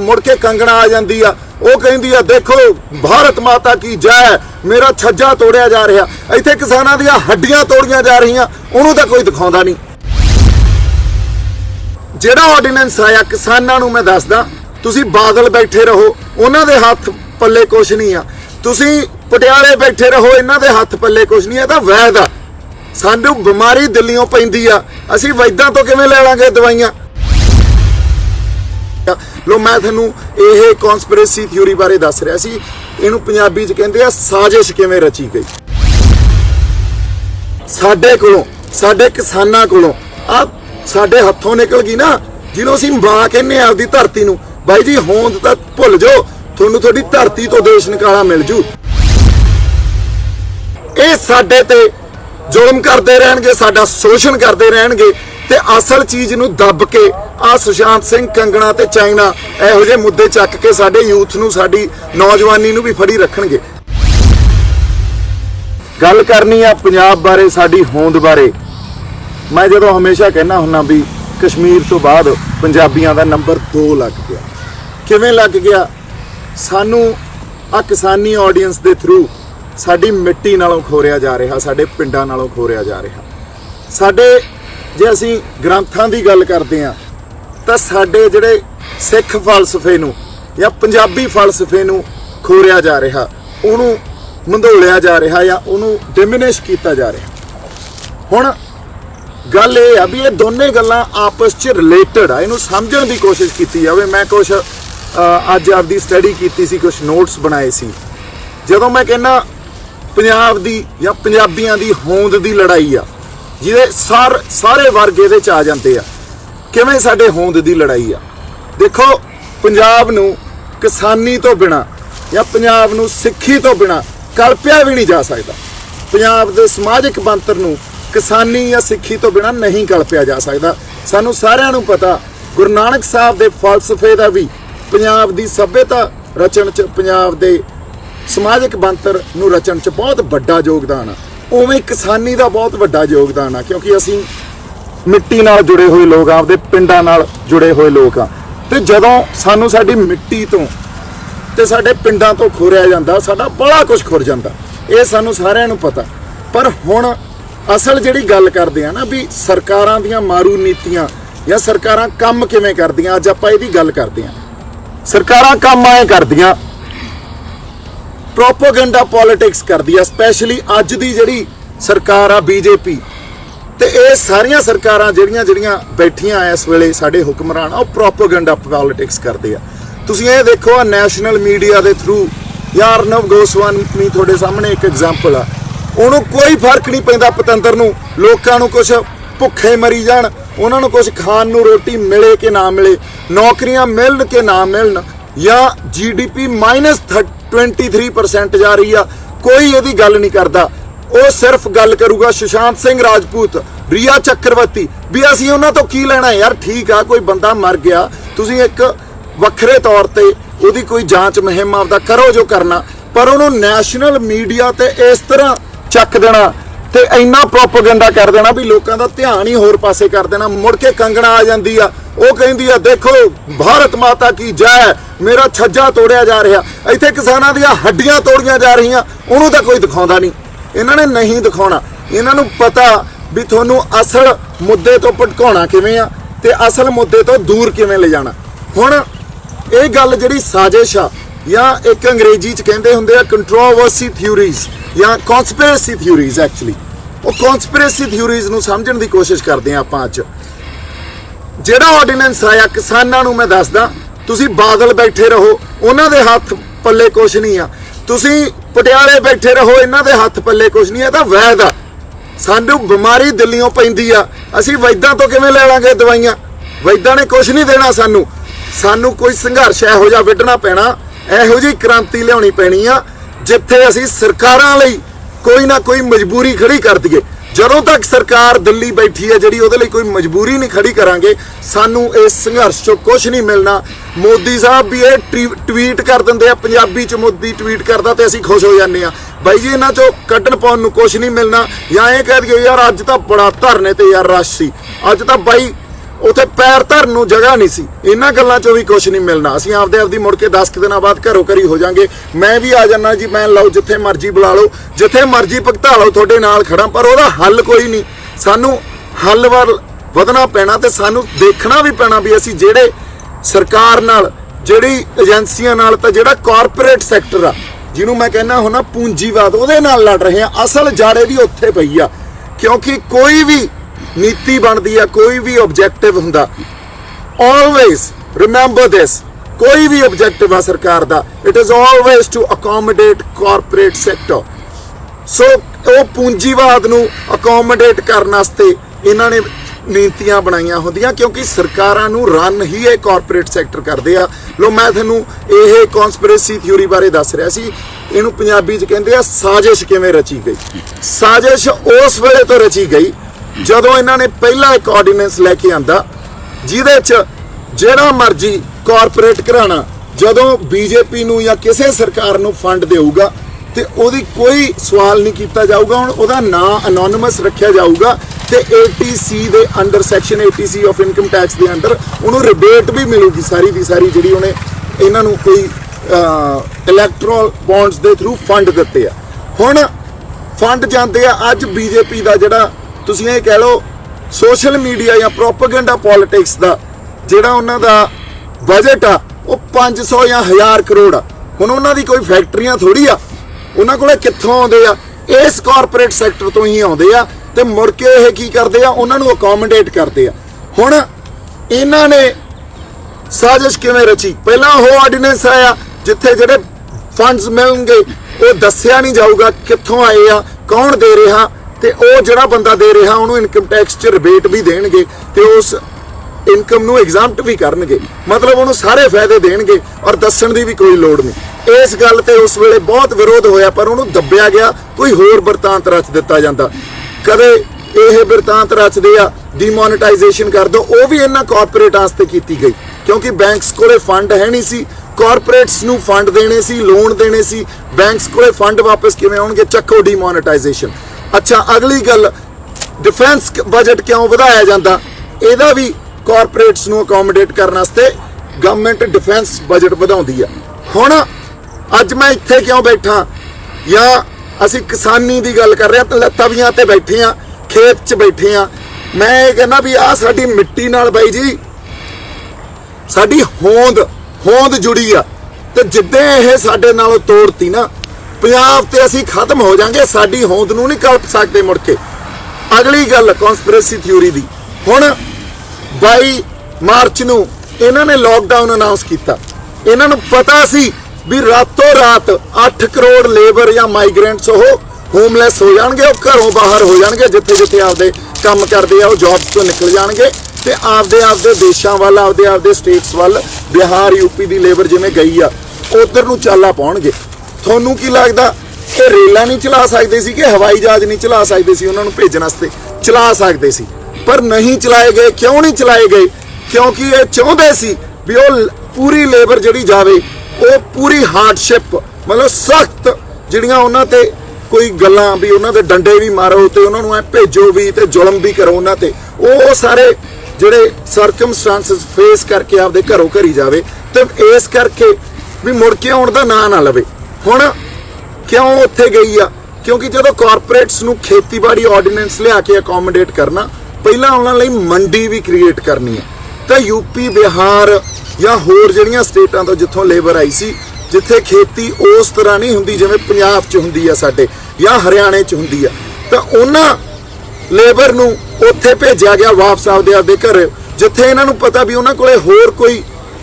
मुड़ के कंगना आ जाती आ, वो कहती आ देखो भारत माता की जय, मेरा छज्जा तोड़िया जा रहा। इत्थे किसानां दीयां हड्डियां तोड़ियां जा रहीआं, उहनूं तां कोई दिखाउंदा नहीं। जिहड़ा ऑर्डीनेंस आया किसानां नूं मैं दसदा, तुसीं बादल बैठे रहो, उन्हां दे हत्थ पल्ले कुछ नहीं आ। तुसीं पटियाले बैठे रहो, इन्हां दे हत्थ पल्ले कुछ नहीं है। तां वैद आ, सानू बीमारी दिल्लीओं पैंदी आ, असीं वैदां तो किवें ले लांगे दवाइयां। लो मैं तुहानूं ये कॉन्सपिरेसी थ्योरी बारे दस रहा सी, इहनूं पंजाबी च कहंदे आ साजिश किवें रची गई। साडे कोलों, साडे किसानां कोलों आ साडे हत्थों निकल गई ना, जिन्हों असीं मां कहने आपदी धरती नूं। बाई जी होंद तां भुल जाओ, तुहानूं तुहाडी धरती तो देश निकाला मिल जू। ये साडे ते जुल्म करते रहणगे, साडा शोषण करते रहणगे, ते असल चीज़ नूं दब के आ सुशांत सिंह, कंगना ते चाइना इहो जिहे मुद्दे चक के साडे यूथ नूं, साडी नौजवानी नूं भी फड़ी रखणगे। गल करनी आ पंजाब बारे, साडी होंद बारे। मैं जदों हमेशा कहना हुन्ना भी कश्मीर तो बाद पंजाबियां दा नंबर 2 लग गया। किवें लग गया? सानू आ किसानी ऑडियंस दे थ्रू साडी मिट्टी नालों खोरिया जा रहा, साडे पिंडां नालों खोरिया जा रहा। साडे जे असीं ग्रंथां दी गल करदे हां तां साडे जिहड़े सिख फलसफे नूं या पंजाबी फलसफे नूं खोरिया जा रहा, उहनूं मंधोलिया जा रहा या उहनूं डिमिनिश कीता जा रहा। हुण गल ये आ भी ये दोने गल्लां आपस च रिलेटेड आ, इहनूं समझण दी कोशिश कीती जावे। मैं कुछ अज आपदी स्टडी कीती सी, कुछ नोट्स बनाए सी। जदों मैं कहना पंजाब दी या पंजाबियां दी होंद दी लड़ाई आ, जिहदे सारे वर्ग इहदे च आ जांदे आ, किवें साडे होंद दी लड़ाई आ। देखो पंजाब नूं किसानी तो बिना या पंजाब नूं सिੱਖੀ तो बिना कल्पिया भी नहीं जा सकदा। पंजाब दे समाजिक बनतर नूं किसानी या सिੱਖੀ तो बिना नहीं कल्पिया जा सकदा। सानूं सारिआं नूं पता गुरु नानक साहब दे फलसफे दा भी पंजाब दी सभ्यता रचण च, पंजाब दे समाजिक बनतर नूं रचण च बहुत वड्डा योगदान आ। उवें किसानी दा बहुत वड्डा योगदान आ, क्योंकि असीं मिट्टी नाल जुड़े हुए लोग, आपदे पिंडां नाल जुड़े हुए लोग आ। ते जदों सानूं साडी मिट्टी तो ते साडे पिंडां तो खोरिया जांदा, साडा बड़ा कुछ खुर जांदा। ये सानूं सारिआं नूं पता। पर हुण असल जिहड़ी गल करदे आ ना भी सरकारां दीयां मारू नीतियां या सरकारां काम किवें करदियां, अज आपां इहदी गल करदे आ। सरकारां काम आए करदियां, प्रोपोगेंडा पॉलिटिक्स करदी आ। स्पैशली अज दी जिहड़ी सरकार आ बीजेपी, ते ये सारियां सरकारां जिहड़ियां बैठियां इस वेले साडे हुक्मरान आ, प्रोपोगेंडा पॉलिटिक्स करदे आ। तुसीं ये देखो आ नैशनल मीडिया दे थ्रू, यार अर्नब गोस्वामी तुहाडे सामने एक एग्जाम्पल आ। उहनूं कोई फर्क नहीं पैंदा पतंदर नूं, लोकां नूं कुछ भुखे मरी जाण, उन्हां नूं कुछ खाण नूं रोटी मिले कि ना मिले, नौकरियां मिलन कि ना मिलन, या GDP -23% जा रही आ, कोई इहदी गल नहीं करदा। वो सिर्फ गल करूगा सुशांत सिंह राजपूत, रिया चक्रवर्ती, भी असीं उन्हां तो की लेना यार। ठीक आ, कोई बंदा मर गया, तुसीं एक वखरे तौर ते उहदी कोई जांच मुहिम आपदा करो जो करना, पर उहनूं नैशनल मीडिया ते इस तरह चक देना ते इन्ना प्रोपोगेंडा कर देना भी लोगों का ध्यान ही होर पासे कर देना। मुड़ के कंगना आ जाती आ, वो कहती आ देखो भारत माता की जय, मेरा छज्जा तोड़िया जा रहा। इत्थे किसानां दीयां हड्डियां तोड़ियां जा रहीआं, उहनूं तां कोई दिखाउंदा नहीं। इन्हां ने नहीं दिखाउणा, इन्हां नूं पता भी तुहानूं असल मुद्दे तो भटकाउणा किवें आ ते असल मुद्दे तो दूर किवें ले जाना। हुण ये गल जिहड़ी साजिश आ, या एक अंग्रेजी च कहंदे हुंदे आ कंट्रोवर्सी थ्योरीज या कॉन्सपिरेसी थ्योरीज। एक्चुअली वो कॉन्सपिरेसी थ्योरीज नूं समझण दी कोशिश करदे आ आपां। अज जिहड़ा ऑर्डीनेंस आया किसानां नूं मैं दसदा, तुसीं बादल बैठे रहो, उन्हां दे हत्थ पल्ले कुछ नहीं आ। तुसीं पटियाले बैठे रहो, इन्हां दे हत्थ पल्ले कुछ नहीं है। तां वैद आ, सानू बीमारी दिल्लीओं पैंदी आ, असीं वैदां तो किवें ले लांगे दवाइयां? वैदां ने कुछ नहीं देना सानू। सानू कोई संघर्ष इहो जिहा विढ़ना पैना, इहो जी क्रांति लियाउणी पैनी आ जिथे असीं सरकारां लई कोई ना कोई मजबूरी खड़ी कर दईए। जदों तक सरकार दिल्ली बैठी है जिहड़ी उहदे लई कोई मजबूरी नहीं खड़ी करांगे, सानू इस संघर्ष चों कुछ नहीं मिलना। मोदी साहब भी ये ट्वीट कर दिंदे आ पंजाबी च, मोदी ट्वीट करदा ते असीं खुश हो जांदे आ। बाई जी इन्हां चों कड्ढण पाउण नूं कुछ नहीं मिलना। या ये कह दईए यार अज तां बड़ा धरने ते यार रश सी, अज तां बाई ਉੱਥੇ ਪੈਰ ਧਰਨ ਨੂੰ ਜਗ੍ਹਾ ਨਹੀਂ ਸੀ। ਇਹਨਾਂ ਗੱਲਾਂ 'ਚੋਂ ਵੀ ਕੁਝ ਨਹੀਂ ਮਿਲਣਾ। ਅਸੀਂ ਆਪਦੇ ਆਪਦੀ ਮੁੜ ਕੇ 10 ਦਿਨਾਂ ਬਾਅਦ ਘਰੋਂ ਘਰੀ ਹੋ ਜਾਾਂਗੇ। ਮੈਂ ਵੀ ਆ ਜਾਣਾ ਜੀ, ਮੈਂ ਲਓ ਜਿੱਥੇ ਮਰਜ਼ੀ ਬੁਲਾ ਲਓ, ਜਿੱਥੇ ਮਰਜ਼ੀ ਭੁਗਤਾ ਲਓ, ਤੁਹਾਡੇ ਨਾਲ ਖੜਾ। ਪਰ ਉਹਦਾ ਹੱਲ ਕੋਈ ਨਹੀਂ। ਸਾਨੂੰ ਹੱਲ ਵੱਲ ਵਧਣਾ ਪੈਣਾ ਤੇ ਸਾਨੂੰ ਦੇਖਣਾ ਵੀ ਪੈਣਾ ਵੀ ਅਸੀਂ ਜਿਹੜੇ ਸਰਕਾਰ ਨਾਲ, ਜਿਹੜੀ ਏਜੰਸੀਆਂ ਨਾਲ, ਤਾਂ ਜਿਹੜਾ ਕਾਰਪੋਰੇਟ ਸੈਕਟਰ ਆ ਜਿਹਨੂੰ ਮੈਂ ਕਹਿੰਦਾ ਹੁੰਦਾ ਪੂੰਜੀਵਾਦ, ਉਹਦੇ ਨਾਲ ਲੜ ਰਹੇ ਆ। ਅਸਲ ਜਾੜੇ ਦੀ ਉੱਥੇ ਪਈ ਆ। ਕਿਉਂਕਿ ਕੋਈ ਵੀ ਨੀਤੀ ਬਣਦੀ ਆ, ਕੋਈ ਵੀ ਆਬਜੈਕਟਿਵ ਹੁੰਦਾ, ਆਲਵੇਜ਼ ਰਿਮੈਂਬਰ ਦਿਸ, ਕੋਈ ਵੀ ਆਬਜੈਕਟਿਵ ਆ ਸਰਕਾਰ ਦਾ, it is always to accommodate corporate sector. So ਉਹ ਪੂੰਜੀਵਾਦ ਨੂੰ ਅਕੋਮੋਡੇਟ ਕਰਨ ਵਾਸਤੇ ਇਹਨਾਂ ਨੇ ਨੀਤੀਆਂ ਬਣਾਈਆਂ ਹੁੰਦੀਆਂ, ਕਿਉਂਕਿ ਸਰਕਾਰਾਂ ਨੂੰ ਰਨ ਹੀ ਇਹ ਕਾਰਪੋਰੇਟ ਸੈਕਟਰ ਕਰਦੇ ਆ। ਲੋ ਮੈਂ ਤੁਹਾਨੂੰ ਇਹ ਕਨਸਪੀਰੇਸੀ ਥਿਊਰੀ ਬਾਰੇ ਦੱਸ ਰਿਹਾ ਸੀ। ਇਹਨੂੰ ਪੰਜਾਬੀ 'ਚ ਕਹਿੰਦੇ ਆ ਸਾਜ਼ਿਸ਼ ਕਿਵੇਂ ਰਚੀ ਗਈ। ਸਾਜ਼ਿਸ਼ ਉਸ ਵੇਲੇ ਤੋਂ ਰਚੀ ਗਈ ਜਦੋਂ ਇਹਨਾਂ ਨੇ ਪਹਿਲਾ ਇੱਕ ਆਰਡੀਨੈਂਸ ਲੈ ਕੇ ਆਂਦਾ ਜਿਹਦੇ 'ਚ ਜਿਹੜਾ ਮਰਜ਼ੀ ਕਾਰਪੋਰੇਟ ਘਰਾਣਾ ਜਦੋਂ ਬੀਜੇਪੀ ਨੂੰ ਜਾਂ ਕਿਸੇ ਸਰਕਾਰ ਨੂੰ ਫੰਡ ਦੇਊਗਾ ਤੇ ਉਹਦੀ ਕੋਈ ਸਵਾਲ ਨਹੀਂ ਕੀਤਾ ਜਾਊਗਾ। ਹੁਣ ਉਹਦਾ ਨਾਂ ਅਨੋਨਿਮਸ ਰੱਖਿਆ ਜਾਊਗਾ ਤੇ ATC ਦੇ under, section ATC of income tax ਦੇ ਅੰਦਰ ਉਹਨੂੰ ਰਿਬੇਟ ਵੀ ਮਿਲੂਗੀ ਸਾਰੀ ਦੀ ਸਾਰੀ, ਜਿਹੜੀ ਉਹਨੇ ਇਹਨਾਂ ਨੂੰ ਕੋਈ ਇਲੈਕਟਰਲ ਬੌਂਡਸ ਦੇ ਥਰੂ ਫੰਡ ਦਿੱਤੇ ਆ। ਹੁਣ ਫੰਡ ਜਾਂਦੇ ਆ। ਅੱਜ ਬੀਜੇਪੀ ਦਾ ਜਿਹੜਾ ਤੁਸੀਂ ਇਹ ਕਹਿ ਲਓ ਸੋਸ਼ਲ ਮੀਡੀਆ ਜਾਂ ਪ੍ਰੋਪੇਗੈਂਡਾ ਪੋਲਿਟਿਕਸ ਦਾ ਜਿਹੜਾ ਉਹਨਾਂ ਦਾ ਬਜਟ ਆ ਉਹ 500 ਜਾਂ 1000 ਕਰੋੜ ਆ। ਹੁਣ ਉਹਨਾਂ ਦੀ ਕੋਈ ਫੈਕਟਰੀਆਂ ਥੋੜੀ ਆ, ਉਹਨਾਂ ਕੋਲੇ ਕਿੱਥੋਂ ਆਉਂਦੇ ਆ? ਇਸ ਕਾਰਪੋਰੇਟ ਸੈਕਟਰ ਤੋਂ ਹੀ ਆਉਂਦੇ ਆ ਤੇ ਮੁੜ ਕੇ ਇਹ ਕੀ ਕਰਦੇ ਆ? ਉਹਨਾਂ ਨੂੰ ਅਕੋਮੋਡੇਟ ਕਰਦੇ ਆ। ਹੁਣ ਇਹਨਾਂ ਨੇ ਸਾਜ਼ਿਸ਼ ਕਿਵੇਂ ਰਚੀ? ਪਹਿਲਾਂ ਉਹ ਆਰਡੀਨੈਂਸ ਆਇਆ ਜਿੱਥੇ ਜਿਹੜੇ ਫੰਡਸ ਮਿਲਣਗੇ ਉਹ ਦੱਸਿਆ ਨਹੀਂ ਜਾਊਗਾ ਕਿੱਥੋਂ ਆਏ ਆ, ਕੌਣ ਦੇ ਰਿਹਾ, ਤੇ ਉਹ ਜਿਹੜਾ ਬੰਦਾ ਦੇ ਰਿਹਾ ਉਹਨੂੰ ਇਨਕਮ ਟੈਕਸ 'ਚ ਰਿਬੇਟ ਵੀ ਦੇਣਗੇ ਤੇ ਉਸ ਇਨਕਮ ਨੂੰ ਐਗਜ਼ਾਮਟ ਵੀ ਕਰਨਗੇ। ਮਤਲਬ ਉਹਨੂੰ ਸਾਰੇ ਫਾਇਦੇ ਦੇਣਗੇ ਔਰ ਦੱਸਣ ਦੀ ਵੀ ਕੋਈ ਲੋੜ ਨਹੀਂ। ਇਸ ਗੱਲ ਤੇ ਉਸ ਵੇਲੇ ਬਹੁਤ ਵਿਰੋਧ ਹੋਇਆ, ਪਰ ਉਹਨੂੰ ਦੱਬਿਆ ਗਿਆ। ਕੋਈ ਹੋਰ ਬਿਰਤਾਂਤ ਰਚ ਦਿੱਤਾ ਜਾਂਦਾ। ਕਦੇ ਇਹ ਬਿਰਤਾਂਤ ਰਚਦੇ ਆ ਡੀਮੋਨੇਟਾਈਜੇਸ਼ਨ ਕਰ ਦੋ, ਉਹ ਵੀ ਇਹਨਾਂ ਕਾਰਪੋਰੇਟ ਵਾਸਤੇ ਕੀਤੀ ਗਈ ਕਿਉਂਕਿ ਬੈਂਕਸ ਕੋਲੇ ਫੰਡ ਹੈ ਨਹੀਂ ਸੀ। ਕਾਰਪੋਰੇਟਸ ਨੂੰ ਫੰਡ ਦੇਣੇ ਸੀ, ਲੋਨ ਦੇਣੇ ਸੀ। ਬੈਂਕਸ ਕੋਲੇ ਫੰਡ ਵਾਪਸ ਕਿਵੇਂ ਆਉਣਗੇ? ਚੱਕੋ ਡੀਮੋਨੇਟਾਈਜੇਸ਼ਨ। ਅੱਛਾ, ਅਗਲੀ ਗੱਲ, ਡਿਫੈਂਸ ਬਜਟ ਕਿਉਂ ਵਧਾਇਆ ਜਾਂਦਾ? ਇਹਦਾ ਵੀ ਕਾਰਪੋਰੇਟਸ ਨੂੰ ਅਕੋਮੋਡੇਟ ਕਰਨ ਵਾਸਤੇ ਗਵਰਨਮੈਂਟ ਡਿਫੈਂਸ ਬਜਟ ਵਧਾਉਂਦੀ ਆ। ਹੁਣ ਅੱਜ ਮੈਂ ਇੱਥੇ ਕਿਉਂ ਬੈਠਾ, ਜਾਂ ਅਸੀਂ ਕਿਸਾਨੀ ਦੀ ਗੱਲ ਕਰ ਰਹੇ ਹਾਂ, ਤਵੀਆਂ ਤੇ ਬੈਠੇ ਆ, ਖੇਤ 'ਚ ਬੈਠੇ ਆ। ਮੈਂ ਇਹ ਕਹਿੰਦਾ ਵੀ ਆਹ ਸਾਡੀ ਮਿੱਟੀ ਨਾਲ ਬਾਈ ਜੀ ਸਾਡੀ ਹੋਂਦ ਜੁੜੀ ਆ, ਤੇ ਜਿੱਦਾਂ ਇਹ ਸਾਡੇ ਨਾਲੋਂ ਤੋੜਤੀ ਨਾ ਪੰਜਾਬ ਤੇ ਅਸੀਂ ਖਤਮ ਹੋ ਜਾਾਂਗੇ। ਸਾਡੀ ਹੋਂਦ ਨੂੰ ਨਹੀਂ ਕਲਪ ਸਕਦੇ ਮੁੜ ਕੇ। ਅਗਲੀ ਗੱਲ ਕਨਸਪੀਰੇਸੀ ਥਿਊਰੀ ਦੀ। ਹੁਣ 22 ਮਾਰਚ ਨੂੰ ਇਹਨਾਂ ਨੇ ਲੋਕਡਾਊਨ ਅਨਾਉਂਸ ਕੀਤਾ। ਇਹਨਾਂ ਨੂੰ ਪਤਾ ਸੀ ਵੀ ਰਾਤੋਂ ਰਾਤ 8 ਕਰੋੜ ਲੇਬਰ ਜਾਂ ਮਾਈਗ੍ਰੈਂਟਸ ਉਹ ਹੋਮਲੈਸ ਹੋ ਜਾਣਗੇ, ਉਹ ਘਰੋਂ ਬਾਹਰ ਹੋ ਜਾਣਗੇ, ਜਿੱਥੇ ਆਪਦੇ ਕੰਮ ਕਰਦੇ ਆ ਉਹ ਜੌਬਸ ਤੋਂ ਨਿਕਲ ਜਾਣਗੇ ਤੇ ਆਪਦੇ ਦੇਸ਼ਾਂ ਵੱਲ, ਆਪਦੇ ਸਟੇਟਸ ਵੱਲ, ਬਿਹਾਰ ਯੂਪੀ ਦੀ ਲੇਬਰ ਜਿਵੇਂ ਗਈ ਆ ਉਧਰ ਨੂੰ ਚਾਲਾ ਪਾਉਣਗੇ। ਤੁਹਾਨੂੰ ਕੀ ਲੱਗਦਾ ਇਹ ਰੇਲਾਂ ਨਹੀਂ ਚਲਾ ਸਕਦੇ ਸੀ ਕਿ ਹਵਾਈ ਜਹਾਜ਼ ਨਹੀਂ ਚਲਾ ਸਕਦੇ ਸੀ? ਉਹਨਾਂ ਨੂੰ ਭੇਜਣ ਵਾਸਤੇ ਚਲਾ ਸਕਦੇ ਸੀ, ਪਰ ਨਹੀਂ ਚਲਾਏ ਗਏ। ਕਿਉਂ ਨਹੀਂ ਚਲਾਏ ਗਏ? ਕਿਉਂਕਿ ਇਹ ਚਾਹੁੰਦੇ ਸੀ ਵੀ ਉਹ ਪੂਰੀ ਲੇਬਰ ਜਿਹੜੀ ਜਾਵੇ ਉਹ ਪੂਰੀ ਹਾਰਡਸ਼ਿਪ, ਮਤਲਬ ਸਖਤ ਜਿਹੜੀਆਂ ਉਹਨਾਂ ਤੇ ਕੋਈ ਗੱਲਾਂ ਵੀ ਉਹਨਾਂ ਦੇ ਡੰਡੇ ਵੀ ਮਾਰੋ ਤੇ ਉਹਨਾਂ ਨੂੰ ਐ ਭੇਜੋ ਵੀ ਤੇ ਜ਼ੁਲਮ ਵੀ ਕਰੋ ਉਹਨਾਂ ਤੇ, ਉਹ ਸਾਰੇ ਜਿਹੜੇ ਸਰਕਮਸਟੈਂਸਸ ਫੇਸ ਕਰਕੇ ਆਪਦੇ ਘਰੋਂ ਘਰੀ ਜਾਵੇ। ਤੇ ਇਸ ਕਰਕੇ ਵੀ ਮੁੜ ਕੇ ਆਉਣ ਦਾ ਨਾਂ ਨਾ ਲਵੇ। ਹੁਣ ਕਿਉਂ ਉੱਥੇ ਗਈ ਆ? ਕਿਉਂਕਿ ਜਦੋਂ ਕਾਰਪੋਰੇਟਸ ਨੂੰ ਖੇਤੀਬਾੜੀ ਆਰਡੀਨੈਂਸ ਲਿਆ ਕੇ ਅਕੋਮੋਡੇਟ ਕਰਨਾ, ਪਹਿਲਾਂ ਉਹਨਾਂ ਲਈ ਮੰਡੀ ਵੀ ਕ੍ਰੀਏਟ ਕਰਨੀ ਹੈ। ਤਾਂ ਯੂਪੀ, ਬਿਹਾਰ ਜਾਂ ਹੋਰ ਜਿਹੜੀਆਂ ਸਟੇਟਾਂ ਤੋਂ ਜਿੱਥੋਂ ਲੇਬਰ ਆਈ ਸੀ, ਜਿੱਥੇ ਖੇਤੀ ਉਸ ਤਰ੍ਹਾਂ ਨਹੀਂ ਹੁੰਦੀ ਜਿਵੇਂ ਪੰਜਾਬ 'ਚ ਹੁੰਦੀ ਆ ਸਾਡੇ ਜਾਂ ਹਰਿਆਣੇ 'ਚ ਹੁੰਦੀ ਆ, ਤਾਂ ਉਹਨਾਂ ਲੇਬਰ ਨੂੰ ਉੱਥੇ ਭੇਜਿਆ ਗਿਆ ਵਾਪਸ ਆਪਦੇ ਘਰ, ਜਿੱਥੇ ਇਹਨਾਂ ਨੂੰ ਪਤਾ ਵੀ ਉਹਨਾਂ ਕੋਲੇ ਹੋਰ ਕੋਈ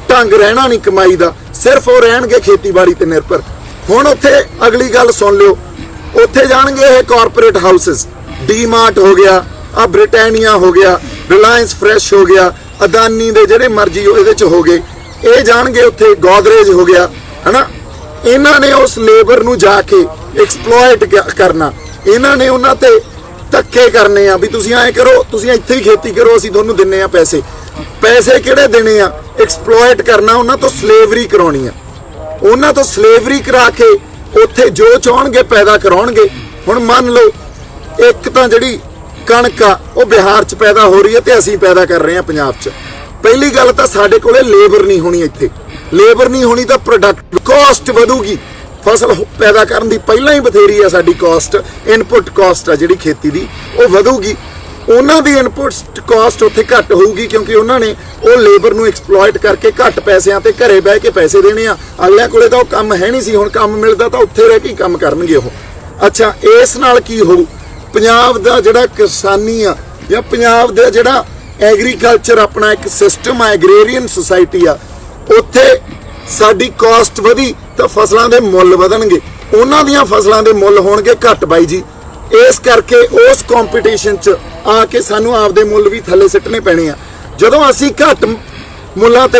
ਢੰਗ ਰਹਿਣਾ ਨਹੀਂ ਕਮਾਈ ਦਾ, ਸਿਰਫ ਉਹ ਰਹਿਣਗੇ ਖੇਤੀਬਾੜੀ ਤੇ ਨਿਰਭਰ। ਹੁਣ ਉੱਥੇ ਅਗਲੀ ਗੱਲ ਸੁਣ ਲਿਓ, ਉੱਥੇ ਜਾਣਗੇ ਇਹ ਕਾਰਪੋਰੇਟ ਹਾਊਸਸ, ਡੀਮਾਰਟ ਹੋ ਗਿਆ, ਆ ਬ੍ਰਿਟਾਨੀਆ ਹੋ ਗਿਆ, ਰਿਲਾਇੰਸ ਫਰੈਸ਼ ਹੋ ਗਿਆ, ਅਦਾਨੀ ਦੇ ਜਿਹੜੇ ਮਰਜ਼ੀ ਇਹਦੇ 'ਚ ਹੋ ਗਏ, ਇਹ ਜਾਣਗੇ ਉੱਥੇ, ਗੋਦਰੇਜ ਹੋ ਗਿਆ, ਹਨਾ। ਇਹਨਾਂ ਨੇ ਉਸ ਲੇਬਰ ਨੂੰ ਜਾ ਕੇ ਐਕਸਪਲੋਇਟ ਕਰਨਾ, ਇਹਨਾਂ ਨੇ ਉਹਨਾਂ ਤੇ ਧੱਕੇ ਕਰਨੇ ਆ ਵੀ ਤੁਸੀਂ ਐਂ ਕਰੋ, ਤੁਸੀਂ ਇੱਥੇ ਹੀ ਖੇਤੀ ਕਰੋ, ਅਸੀਂ ਤੁਹਾਨੂੰ ਦਿੰਨੇ ਆ ਪੈਸੇ। ਪੈਸੇ ਕਿਹੜੇ ਦੇਣੇ ਆ? ਐਕਸਪਲੋਇਟ ਕਰਨਾ, ਉਹਨਾਂ ਤੋਂ ਸਲੇਵਰੀ ਕਰਾਉਣੀ ਆ, ਉਹਨਾਂ ਤੋਂ ਸਲੇਵਰੀ ਕਰਾ ਕੇ ਉੱਥੇ ਜੋ ਚਾਹਣਗੇ ਪੈਦਾ ਕਰਾਉਣਗੇ। ਹੁਣ ਮੰਨ ਲਓ ਇੱਕ ਤਾਂ ਜਿਹੜੀ कणक आ वो बिहार च पैदा हो रही है तो असीं पैदा कर रहे हैं पंजाब च। पहली गल तो साडे कोले लेबर नहीं होनी, इत्थे लेबर नहीं होनी तो प्रोडक्ट कॉस्ट वधूगी। फसल पैदा करन दी पहलां ही बथेरी है साडी कॉस्ट, इनपुट कॉस्ट आ जिहड़ी खेती दी वो वधूगी। ਉਹਨਾਂ ਦੀ ਇਨਪੁਟ ਕਾਸਟ ਉੱਥੇ ਘੱਟ ਹੋਊਗੀ ਕਿਉਂਕਿ ਉਹਨਾਂ ਨੇ ਉਹ ਲੇਬਰ ਨੂੰ ਐਕਸਪਲੋਇਟ ਕਰਕੇ ਘੱਟ ਪੈਸਿਆਂ ਤੇ ਘਰੇ ਬਹਿ ਕੇ ਪੈਸੇ ਦੇਣੇ ਆ। ਅਗਲਿਆਂ ਕੋਲੇ ਤਾਂ ਉਹ ਕੰਮ ਹੈ ਨਹੀਂ ਸੀ, ਹੁਣ ਕੰਮ ਮਿਲਦਾ ਤਾਂ ਉੱਥੇ ਰਹਿ ਕੇ ਕੰਮ ਕਰਨਗੇ ਉਹ। ਅੱਛਾ, ਇਸ ਨਾਲ ਕੀ ਹੋਊ? ਪੰਜਾਬ ਦਾ ਜਿਹੜਾ ਕਿਸਾਨੀ ਆ ਜਾਂ ਪੰਜਾਬ ਦਾ ਜਿਹੜਾ ਐਗਰੀਕਲਚਰ ਆਪਣਾ ਇੱਕ ਸਿਸਟਮ ਆ, ਐਗਰੇਰੀਅਨ ਸੁਸਾਇਟੀ ਆ, ਉੱਥੇ ਸਾਡੀ ਕਾਸਟ ਵਧੀ ਤਾਂ ਫਸਲਾਂ ਦੇ ਮੁੱਲ ਵਧਣਗੇ, ਉਹਨਾਂ ਦੀਆਂ ਫਸਲਾਂ ਦੇ ਮੁੱਲ ਹੋਣਗੇ ਘੱਟ ਬਾਈ ਜੀ। ਇਸ ਕਰਕੇ ਉਸ ਕੰਪੀਟੀਸ਼ਨ 'ਚ ਆ ਕੇ ਸਾਨੂੰ ਆਪਦੇ ਮੁੱਲ ਵੀ ਥੱਲੇ ਸਿੱਟਣੇ ਪੈਣੇ ਆ। ਜਦੋਂ ਅਸੀਂ ਘੱਟ ਮੁੱਲਾਂ ਤੇ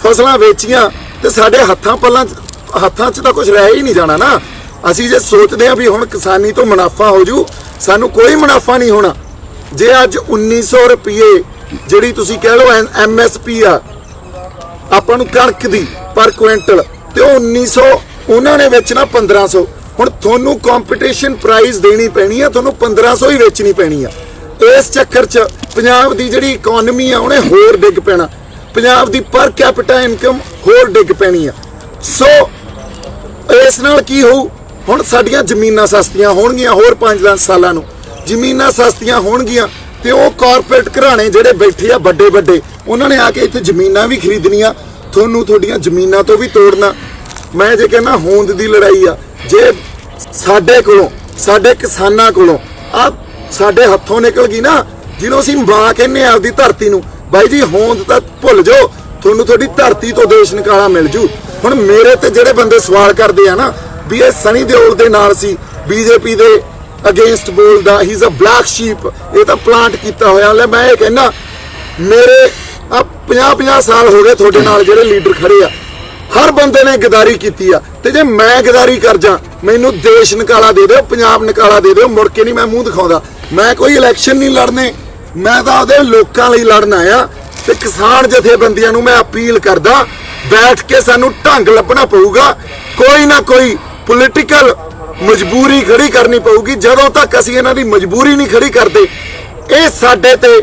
ਫਸਲਾਂ ਵੇਚੀਆਂ ਤੇ ਸਾਡੇ ਹੱਥਾਂ 'ਚ ਤਾਂ ਕੁਝ ਰਹਿ ਹੀ ਨਹੀਂ ਜਾਣਾ ਨਾ। ਅਸੀਂ ਜੇ ਸੋਚਦੇ ਆ ਵੀ ਹੁਣ ਕਿਸਾਨੀ ਤੋਂ ਮੁਨਾਫਾ ਹੋ ਜੂ, ਸਾਨੂੰ ਕੋਈ ਮੁਨਾਫਾ ਨਹੀਂ ਹੋਣਾ। ਜੇ ਅੱਜ 1900 ਰੁਪਏ ਜਿਹੜੀ ਤੁਸੀਂ ਕਹਿ ਲਓ MSP ਆ ਆਪਾਂ ਨੂੰ ਕਣਕ ਦੀ ਪਰ ਕੁਇੰਟਲ, ਤੇ ਉਹ 1900 ਉਹਨਾਂ ਨੇ ਵੇਚਣਾ 1500। ਹੁਣ ਤੁਹਾਨੂੰ ਕੰਪੀਟੀਸ਼ਨ ਪ੍ਰਾਈਸ ਦੇਣੀ ਪੈਣੀ ਆ, ਤੁਹਾਨੂੰ 1500 ਹੀ ਵੇਚਣੀ ਪੈਣੀ ਆ। ਇਸ ਚੱਕਰ 'ਚ ਪੰਜਾਬ ਦੀ ਜਿਹੜੀ ਇਕਨੋਮੀ ਆ ਉਹਨੇ ਹੋਰ ਡਿੱਗ ਪੈਣਾ, ਪੰਜਾਬ ਦੀ ਪਰ ਕੈਪੀਟਾ ਇਨਕਮ ਹੋਰ ਡਿੱਗ ਪੈਣੀ ਆ। ਸੋ ਇਸ ਨਾਲ ਕੀ ਹੋਊ? ਹੁਣ ਸਾਡੀਆਂ ਜ਼ਮੀਨਾਂ ਸਸਤੀਆਂ ਹੋਣਗੀਆਂ, ਹੋਰ 5-10 ਸਾਲਾਂ ਨੂੰ ਜ਼ਮੀਨਾਂ ਸਸਤੀਆਂ ਹੋਣਗੀਆਂ ਤੇ ਉਹ ਕਾਰਪੋਰੇਟ ਘਰਾਣੇ ਜਿਹੜੇ ਬੈਠੇ ਆ ਵੱਡੇ ਵੱਡੇ, ਉਹਨਾਂ ਨੇ ਆ ਕੇ ਇੱਥੇ ਜ਼ਮੀਨਾਂ ਵੀ ਖਰੀਦਣੀਆਂ, ਤੁਹਾਨੂੰ ਤੁਹਾਡੀਆਂ ਜ਼ਮੀਨਾਂ ਤੋਂ ਵੀ ਤੋੜਨਾ। ਮੈਂ ਜੇ ਕਹਿੰਦਾ ਹੋਂਦ ਦੀ ਲੜਾਈ ਆ, ਜੇ ਸਾਡੇ ਕੋਲੋਂ ਸਾਡੇ ਕਿਸਾਨਾਂ ਕੋਲੋਂ ਆ ਸਾਡੇ ਹੱਥੋਂ ਨਿਕਲ ਗਈ ਨਾ, ਜਿਹਨੂੰ ਅਸੀਂ ਮਾਂ ਕਹਿੰਦੇ ਆ ਆਪਦੀ ਧਰਤੀ ਨੂੰ, ਬਾਈ ਜੀ ਹੋਂਦ ਤਾਂ ਭੁੱਲ ਜਾਓ, ਤੁਹਾਨੂੰ ਤੁਹਾਡੀ ਧਰਤੀ ਤੋਂ ਦੇਸ਼ ਨਿਕਾਲਾ ਮਿਲ ਜੂ। ਹੁਣ ਮੇਰੇ ਤੇ ਜਿਹੜੇ ਬੰਦੇ ਸਵਾਲ ਕਰਦੇ ਆ ਨਾ ਵੀ ਇਹ ਸਨੀ ਦਿਓਲ ਦੇ ਨਾਲ ਸੀ, ਬੀਜੇਪੀ ਦੇ ਅਗੇਂਸਟ ਬੋਲਦਾ, he is a black sheep, ਇਹ ਤਾਂ ਪਲਾਂਟ ਕੀਤਾ ਹੋਇਆ। ਲੈ ਮੈਂ ਇਹ ਕਹਿੰਦਾ ਮੇਰੇ ਆ 50-50 ਸਾਲ ਹੋ ਗਏ ਤੁਹਾਡੇ ਨਾਲ ਜਿਹੜੇ ਲੀਡਰ ਖੜੇ ਆ, ਹਰ ਬੰਦੇ ਨੇ ਗਦਾਰੀ ਕੀਤੀ ਆ, ਤੇ ਜੇ ਮੈਂ ਗਦਾਰੀ ਕਰ ਜਾ ਮੈਨੂੰ ਦੇਸ਼ ਨਿਕਾਲਾ ਦੇ ਦਿਓ, ਪੰਜਾਬ ਨਿਕਾਲਾ ਦੇ ਦਿਓ, ਮੁੜ ਕੇ ਨਹੀਂ ਮੈਂ ਮੂੰਹ ਦਿਖਾਉਂਦਾ। ਮੈਂ ਕੋਈ ਇਲੈਕਸ਼ਨ ਨਹੀਂ ਲੜਨੇ, ਮੈਂ ਤਾਂ ਉਹਦੇ ਲੋਕਾਂ ਲਈ ਲੜਨ ਆਇਆ। ਤੇ ਕਿਸਾਨ ਜਥੇਬੰਦੀਆਂ ਨੂੰ ਮੈਂ ਅਪੀਲ ਕਰਦਾ, ਬੈਠ ਕੇ ਸਾਨੂੰ ਢੰਗ ਲੱਭਣਾ ਪਊਗਾ, ਕੋਈ ਨਾ ਕੋਈ ਪੋਲੀਟੀਕਲ ਮਜਬੂਰੀ ਖੜੀ ਕਰਨੀ ਪਊਗੀ। ਜਦੋਂ ਤੱਕ ਅਸੀਂ ਇਹਨਾਂ ਦੀ ਮਜਬੂਰੀ ਨਹੀਂ ਖੜੀ ਕਰਦੇ, ਇਹ ਸਾਡੇ ਤੇ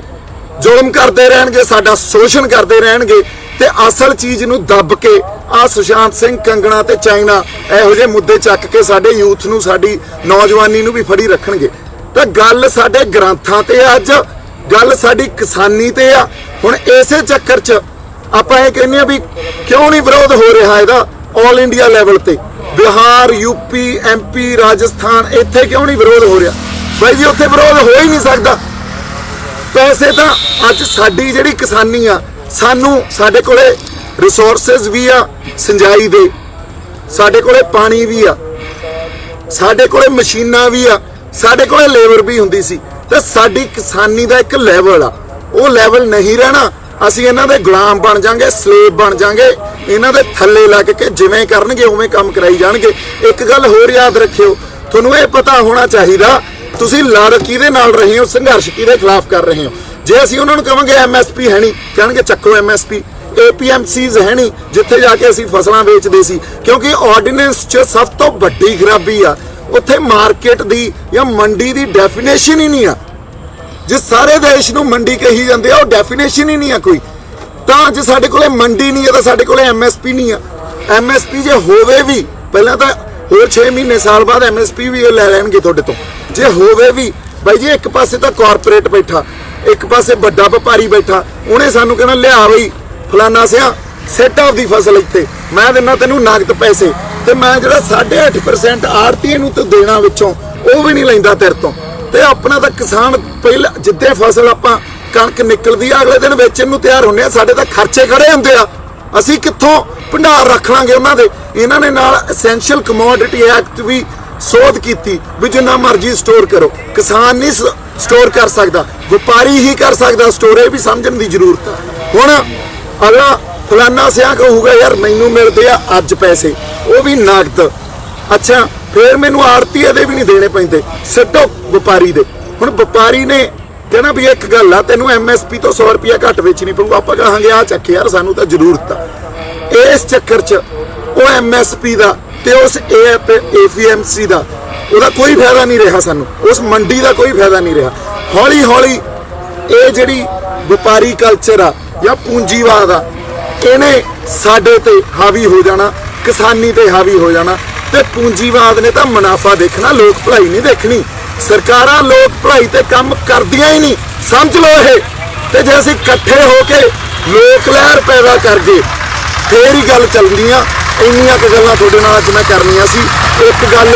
ਜ਼ੁਲਮ ਕਰਦੇ ਰਹਿਣਗੇ, ਸਾਡਾ ਸ਼ੋਸ਼ਣ ਕਰਦੇ ਰਹਿਣਗੇ, ਤੇ ਅਸਲ ਚੀਜ਼ ਨੂੰ ਦੱਬ ਕੇ ਆ ਸੁਸ਼ਾਂਤ ਸਿੰਘ, ਕੰਗਣਾ ਤੇ ਚਾਈਨਾ ਇਹੋ ਜਿਹੇ ਮੁੱਦੇ ਚੱਕ ਕੇ ਸਾਡੇ ਯੂਥ ਨੂੰ, ਸਾਡੀ ਨੌਜਵਾਨੀ ਨੂੰ ਵੀ ਫੜੀ ਰੱਖਣਗੇ। ਤਾਂ ਗੱਲ ਸਾਡੇ ਗ੍ਰੰਥਾਂ ਤੇ ਆ, ਅੱਜ ਗੱਲ ਸਾਡੀ ਕਿਸਾਨੀ ਤੇ ਆ। ਹੁਣ ਇਸੇ ਚੱਕਰ 'ਚ ਆਪਾਂ ਇਹ ਕਹਿੰਦੇ ਆ ਵੀ ਕਿਉਂ ਨਹੀਂ ਵਿਰੋਧ ਹੋ ਰਿਹਾ ਇਹਦਾ ਆਲ ਇੰਡੀਆ ਲੈਵਲ ਤੇ, ਬਿਹਾਰ, ਯੂਪੀ, MP, ਰਾਜਸਥਾਨ, ਇੱਥੇ ਕਿਉਂ ਨਹੀਂ ਵਿਰੋਧ ਹੋ ਰਿਹਾ? ਬਾਈ ਜੀ ਉੱਥੇ ਵਿਰੋਧ ਹੋ ਹੀ ਨਹੀਂ ਸਕਦਾ। ਪੈਸੇ ਤਾਂ ਅੱਜ ਸਾਡੀ ਜਿਹੜੀ ਕਿਸਾਨੀ ਆ, ਸਾਨੂੰ ਸਾਡੇ ਕੋਲੇ ਰਿਸੋਰਸਸ ਵੀ ਆ ਸਿੰਜਾਈ ਦੇ, ਸਾਡੇ ਕੋਲੇ ਪਾਣੀ ਵੀ ਆ, ਸਾਡੇ ਕੋਲੇ ਮਸ਼ੀਨਾਂ ਵੀ ਆ, ਸਾਡੇ ਕੋਲੇ ਲੇਬਰ ਵੀ ਹੁੰਦੀ ਸੀ। ਤੇ ਸਾਡੀ ਕਿਸਾਨੀ ਦਾ ਇੱਕ ਲੈਵਲ ਆ, ਉਹ ਲੈਵਲ ਨਹੀਂ ਰਹਿਣਾ। ਅਸੀਂ ਇਹਨਾਂ ਦੇ ਗੁਲਾਮ ਬਣ ਜਾਾਂਗੇ, ਸਲੇਵ ਬਣ ਜਾਾਂਗੇ, ਇਹਨਾਂ ਦੇ ਥੱਲੇ ਲੱਗ ਕੇ ਜਿਵੇਂ ਕਰਨਗੇ ਉਵੇਂ ਕੰਮ ਕਰਾਈ ਜਾਣਗੇ। ਇੱਕ ਗੱਲ ਹੋਰ ਯਾਦ ਰੱਖਿਓ, ਤੁਹਾਨੂੰ ਇਹ ਪਤਾ ਹੋਣਾ ਚਾਹੀਦਾ ਤੁਸੀਂ ਲੜ ਕਿਹਦੇ ਨਾਲ ਰਹੇ ਹੋ, ਸੰਘਰਸ਼ ਕਿਹਦੇ ਖਿਲਾਫ ਕਰ ਰਹੇ ਹੋ। ਜੇ ਅਸੀਂ ਉਹਨਾਂ ਨੂੰ ਕਹਾਂਗੇ MSP ਹੈ ਨਹੀਂ, ਕਹਿਣਗੇ ਚੱਕੋ MSP। APMCs ਹੈ ਨਹੀਂ, ਜਿੱਥੇ ਜਾ ਕੇ ਅਸੀਂ ਫਸਲਾਂ ਵੇਚਦੇ ਸੀ, ਕਿਉਂਕਿ ਆਰਡੀਨੈਂਸ 'ਚ ਸਭ ਤੋਂ ਵੱਡੀ ਖਰਾਬੀ ਆ ਉੱਥੇ ਮਾਰਕੀਟ ਦੀ ਜਾਂ ਮੰਡੀ ਦੀ ਡੈਫੀਨੇਸ਼ਨ ਹੀ ਨਹੀਂ ਆ। ਜੇ ਸਾਰੇ ਦੇਸ਼ ਨੂੰ ਮੰਡੀ ਕਹੀ ਜਾਂਦੇ ਆ, ਉਹ ਡੈਫੀਨੇਸ਼ਨ ਹੀ ਨਹੀਂ ਆ ਕੋਈ। ਤਾਂ ਜੇ ਸਾਡੇ ਕੋਲੇ ਮੰਡੀ ਨਹੀਂ ਹੈ ਤਾਂ ਸਾਡੇ ਕੋਲੇ MSP ਨਹੀਂ ਆ। MSP ਜੇ ਹੋਵੇ ਵੀ, ਪਹਿਲਾਂ ਤਾਂ ਹੋਰ 6 ਮਹੀਨੇ ਸਾਲ ਬਾਅਦ MSP ਵੀ ਇਹ ਲੈ ਲੈਣਗੇ ਤੁਹਾਡੇ ਤੋਂ। ਜੇ ਹੋਵੇ ਵੀ ਬਾਈ ਜੀ, ਇੱਕ ਪਾਸੇ ਤਾਂ ਕਾਰਪੋਰੇਟ ਬੈਠਾ, ਇੱਕ ਪਾਸੇ ਵੱਡਾ ਵਪਾਰੀ ਬੈਠਾ, ਉਹਨੇ ਸਾਨੂੰ ਕਹਿਣਾ ਲਿਆ ਬਈ ਫਲਾਨਾ ਸਿਆ ਸੈਟ ਆਫ ਦੀ ਫਸਲ ਇੱਥੇ ਮੈਂ ਦਿੰਦਾ ਤੈਨੂੰ ਨਗਦ ਪੈਸੇ, ਤੇ ਮੈਂ ਜਿਹੜਾ 8.5% ਆੜਤੀਏ ਨੂੰ ਤੇ ਦੇਣਾ ਵਿੱਚੋਂ ਉਹ ਵੀ ਨਹੀਂ ਲੈਂਦਾ ਤੇਰੇ ਤੋਂ। ਤੇ ਆਪਣਾ ਤਾਂ ਕਿਸਾਨ ਪਹਿਲਾਂ ਜਿੱਦੇ ਫਸਲ ਆਪਾਂ ਕਣਕ ਨਿਕਲਦੀ ਆ ਅਗਲੇ ਦਿਨ ਵੇਚਣ ਨੂੰ ਤਿਆਰ ਹੁੰਦੇ ਆ, ਸਾਡੇ ਤਾਂ ਖਰਚੇ ਖੜੇ ਹੁੰਦੇ ਆ, ਅਸੀਂ ਕਿੱਥੋਂ ਭੰਡਾਰ ਰੱਖ ਲਾਂਗੇ ਉਹਨਾਂ ਦੇ। ਇਹਨਾਂ ਨੇ ਨਾਲ ਐਸੈਂਸ਼ੀਅਲ ਕਮੋਡਿਟੀ ਐਕਟ ਵੀ ਸੋਧ ਕੀਤੀ ਵੀ ਜਿੰਨਾ ਮਰਜ਼ੀ ਸਟੋਰ ਕਰੋ, ਕਿਸਾਨ ਨਹੀਂ ਸਟੋਰ ਕਰ ਸਕਦਾ, ਵਪਾਰੀ ਹੀ ਕਰ ਸਕਦਾ ਸਟੋਰ। ਇਹ ਵੀ ਸਮਝਣ ਦੀ ਜ਼ਰੂਰਤ ਆ। ਹੁਣ ਅਗਲਾ ਫਲਾਨਾ ਸਿਆ ਕਹੂਗਾ ਯਾਰ ਮੈਨੂੰ ਮਿਲਦੇ ਆ ਅੱਜ ਪੈਸੇ, ਉਹ ਵੀ ਨਗਦ, ਅੱਛਾ ਫਿਰ ਮੈਨੂੰ ਆੜਤੀਏ ਦੇ ਵੀ ਨਹੀਂ ਦੇਣੇ ਪੈਂਦੇ, ਸਿੱਟੋ ਵਪਾਰੀ ਦੇ। ਹੁਣ ਵਪਾਰੀ ਨੇ ਕਹਿਣਾ ਵੀ ਇੱਕ ਗੱਲ ਆ ਤੈਨੂੰ MSP ਤੋਂ 100 ਰੁਪਇਆ ਘੱਟ ਵੇਚਣੀ ਪਊ, ਆਪਾਂ ਕਹਾਂਗੇ ਆ ਚੱਕ ਯਾਰ ਸਾਨੂੰ ਤਾਂ ਜ਼ਰੂਰਤ ਆ। ਇਸ ਚੱਕਰ 'ਚ ਉਹ MSP ਦਾ ਤੇ ਉਸ APMC ਦਾ ਉਹਦਾ ਕੋਈ ਫਾਇਦਾ ਨਹੀਂ ਰਿਹਾ, ਸਾਨੂੰ ਉਸ ਮੰਡੀ ਦਾ ਕੋਈ ਫਾਇਦਾ ਨਹੀਂ ਰਿਹਾ। ਹੌਲੀ ਹੌਲੀ ਇਹ ਜਿਹੜੀ ਵਪਾਰੀ ਕਲਚਰ ਆ ਜਾਂ ਪੂੰਜੀਵਾਦ ਆ, ਇਹਨੇ ਸਾਡੇ ਤੇ ਹਾਵੀ ਹੋ ਜਾਣਾ, ਕਿਸਾਨੀ ਤੇ ਹਾਵੀ ਹੋ ਜਾਣਾ। ਤੇ ਪੂੰਜੀਵਾਦ ਨੇ ਤਾਂ ਮੁਨਾਫਾ ਦੇਖਣਾ, ਲੋਕ ਭਲਾਈ ਨਹੀਂ ਦੇਖਣੀ। ਸਰਕਾਰਾਂ ਲੋਕ ਭਲਾਈ ਤੇ ਕੰਮ ਕਰਦੀਆਂ ਹੀ ਨਹੀਂ, ਸਮਝ ਲਓ ਇਹ। ਤੇ ਜੇ ਅਸੀਂ ਇਕੱਠੇ ਹੋ ਕੇ ਲੋਕ ਲਹਿਰ ਪੈਦਾ ਕਰ ਗਏ ਫੇਰ ਹੀ ਗੱਲ ਚੱਲਦੀ ਆ। ਇੰਨੀਆਂ ਕੁ ਗੱਲਾਂ ਤੁਹਾਡੇ ਨਾਲ ਅੱਜ ਮੈਂ ਕਰਨੀਆਂ ਸੀ। ਇੱਕ ਗੱਲ